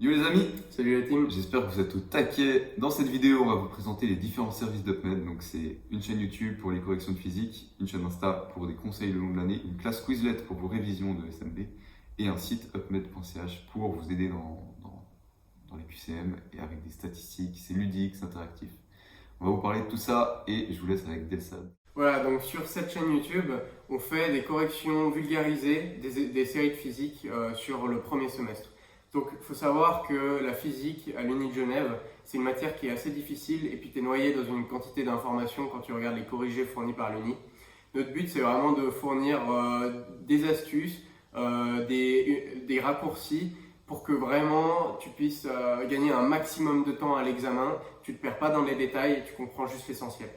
Yo les amis, Salut la team. j'espère que vous êtes au taquet. Dans cette vidéo, on va vous présenter les différents services d'UpMed. Donc c'est une chaîne YouTube pour les corrections de physique, une chaîne Insta pour des conseils le long de l'année, une classe Quizlet pour vos révisions de SMB et un site upmed.ch pour vous aider dans les QCM et avec des statistiques. C'est ludique, c'est interactif. On va vous parler de tout ça et je vous laisse avec Delsad. Voilà, donc sur cette chaîne YouTube, on fait des corrections vulgarisées des séries de physique sur le premier semestre. Donc il faut savoir que la physique à l'Uni de Genève, c'est une matière qui est assez difficile et puis tu es noyé dans une quantité d'informations quand tu regardes les corrigés fournis par l'Uni. Notre but, c'est vraiment de fournir des astuces, des raccourcis pour que vraiment tu puisses gagner un maximum de temps à l'examen. Tu ne te perds pas dans les détails et tu comprends juste l'essentiel.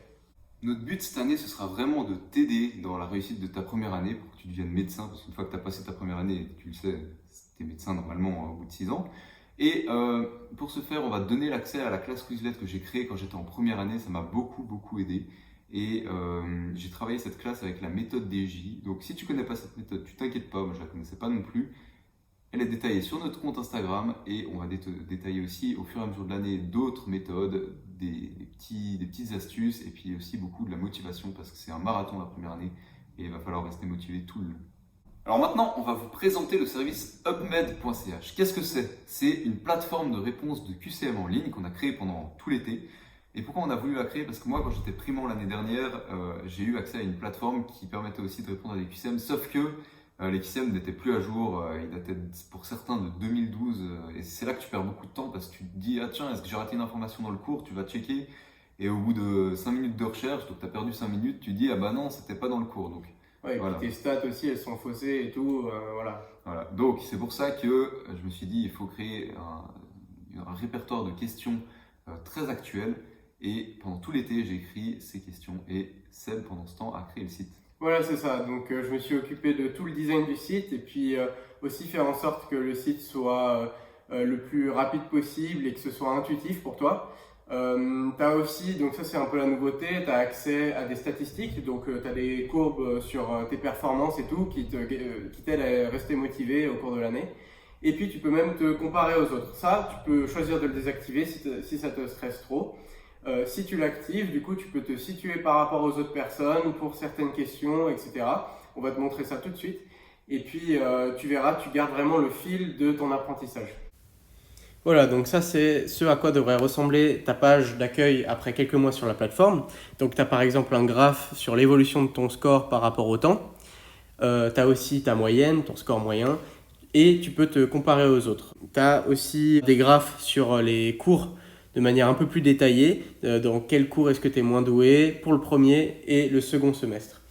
Notre but cette année, ce sera vraiment de t'aider dans la réussite de ta première année pour que tu deviennes médecin. Parce qu'une fois que tu as passé ta première année, tu le sais, tu es médecin normalement au bout de 6 ans. Et pour ce faire, on va te donner l'accès à la classe Quizlet que j'ai créée quand j'étais en première année. Ça m'a beaucoup aidé. Et j'ai travaillé cette classe avec la méthode DJ. Donc si tu connais pas cette méthode, tu t'inquiètes pas, moi je la connaissais pas non plus. Elle est détaillée sur notre compte Instagram et on va détailler aussi au fur et à mesure de l'année d'autres méthodes, des petites astuces et puis aussi beaucoup de la motivation parce que c'est un marathon la première année et il va falloir rester motivé tout le long. Alors maintenant, on va vous présenter le service upmed.ch. Qu'est-ce que c'est? C'est une plateforme de réponse de QCM en ligne qu'on a créée pendant tout l'été. Et pourquoi on a voulu la créer? Parce que moi, quand j'étais primant l'année dernière, j'ai eu accès à une plateforme qui permettait aussi de répondre à des QCM, sauf que les QCM n'étaient plus à jour, ils dataient pour certains de 2012, et c'est là que tu perds beaucoup de temps parce que tu te dis, ah tiens, est-ce que j'ai raté une information dans le cours? Tu vas checker, et au bout de 5 minutes de recherche, donc tu as perdu 5 minutes, tu dis, ah bah non, c'était pas dans le cours. Donc Ouais, et puis voilà. tes stats aussi, elles sont faussées et tout, voilà. Voilà. Donc c'est pour ça que je me suis dit, il faut créer un répertoire de questions très actuelles, et pendant tout l'été, j'ai écrit ces questions, et Seb, pendant ce temps, a créé le site. Voilà, c'est ça. Donc, je me suis occupé de tout le design du site et puis aussi faire en sorte que le site soit le plus rapide possible et que ce soit intuitif pour toi. Tu as aussi, donc ça c'est un peu la nouveauté, tu as accès à des statistiques, donc tu as des courbes sur tes performances et tout qui t'aident à rester motivé au cours de l'année. Et puis tu peux même te comparer aux autres. Ça, tu peux choisir de le désactiver si ça te stresse trop. Si tu l'actives, du coup, tu peux te situer par rapport aux autres personnes pour certaines questions, etc. On va te montrer ça tout de suite. Et puis, tu verras, tu gardes vraiment le fil de ton apprentissage. Voilà, donc ça c'est ce à quoi devrait ressembler ta page d'accueil après quelques mois sur la plateforme. Donc tu as par exemple un graphe sur l'évolution de ton score par rapport au temps. Tu as aussi ta moyenne, ton score moyen, et tu peux te comparer aux autres. Tu as aussi des graphes sur les cours de manière un peu plus détaillée, dans quel cours est-ce que tu es moins doué pour le premier et le second semestre.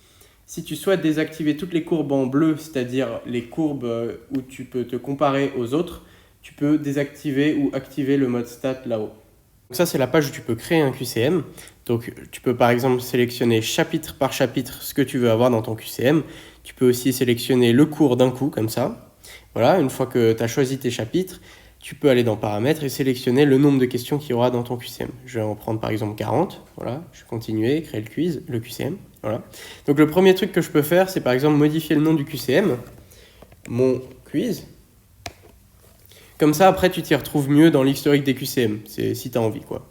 Si tu souhaites désactiver toutes les courbes en bleu, c'est-à-dire les courbes où tu peux te comparer aux autres, tu peux désactiver ou activer le mode stat là-haut. Donc ça, c'est la page où tu peux créer un QCM. Donc tu peux par exemple sélectionner chapitre par chapitre ce que tu veux avoir dans ton QCM. Tu peux aussi sélectionner le cours d'un coup, comme ça. Voilà, une fois que tu as choisi tes chapitres, tu peux aller dans paramètres et sélectionner le nombre de questions qu'il y aura dans ton QCM. Je vais en prendre par exemple 40. Voilà, je vais continuer, créer le QCM. Voilà. Donc le premier truc que je peux faire, c'est par exemple modifier le nom du QCM, mon quiz. Comme ça, après, tu t'y retrouves mieux dans l'historique des QCM, si tu as envie, quoi.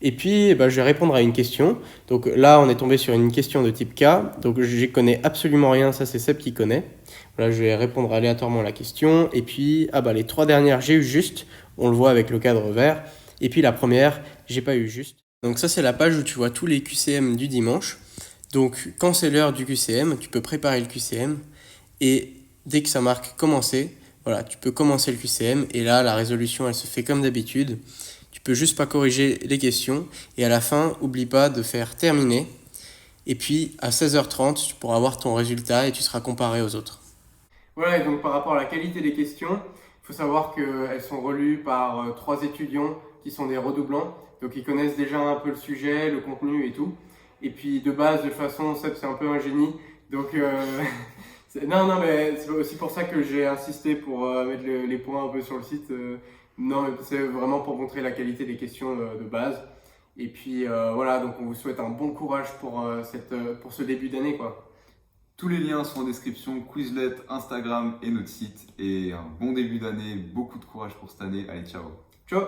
Et puis, je vais répondre à une question. Donc là, on est tombé sur une question de type K. Donc, je n'y connais absolument rien. Ça, c'est Seb qui connaît. Voilà, je vais répondre aléatoirement à la question. Et puis, les 3 dernières, j'ai eu juste. On le voit avec le cadre vert. Et puis, la première, j'ai pas eu juste. Donc ça, c'est la page où tu vois tous les QCM du dimanche. Donc, quand c'est l'heure du QCM, tu peux préparer le QCM. Et dès que ça marque commencer, voilà, tu peux commencer le QCM. Et là, la résolution, elle se fait comme d'habitude. Tu peux juste pas corriger les questions. Et à la fin, oublie pas de faire terminer. Et puis, à 16h30, tu pourras avoir ton résultat et tu seras comparé aux autres. Voilà, et donc par rapport à la qualité des questions, il faut savoir qu'elles sont relues par 3 étudiants qui sont des redoublants. Donc ils connaissent déjà un peu le sujet, le contenu et tout. Et puis de base, de toute façon, Seb c'est un peu un génie. Donc non, mais c'est aussi pour ça que j'ai insisté pour mettre les points un peu sur le site. Non, c'est vraiment pour montrer la qualité des questions de base. Et puis voilà, donc on vous souhaite un bon courage pour ce début d'année, quoi. Tous les liens sont en description, Quizlet, Instagram et notre site. Et un bon début d'année, beaucoup de courage pour cette année. Allez, ciao! Ciao!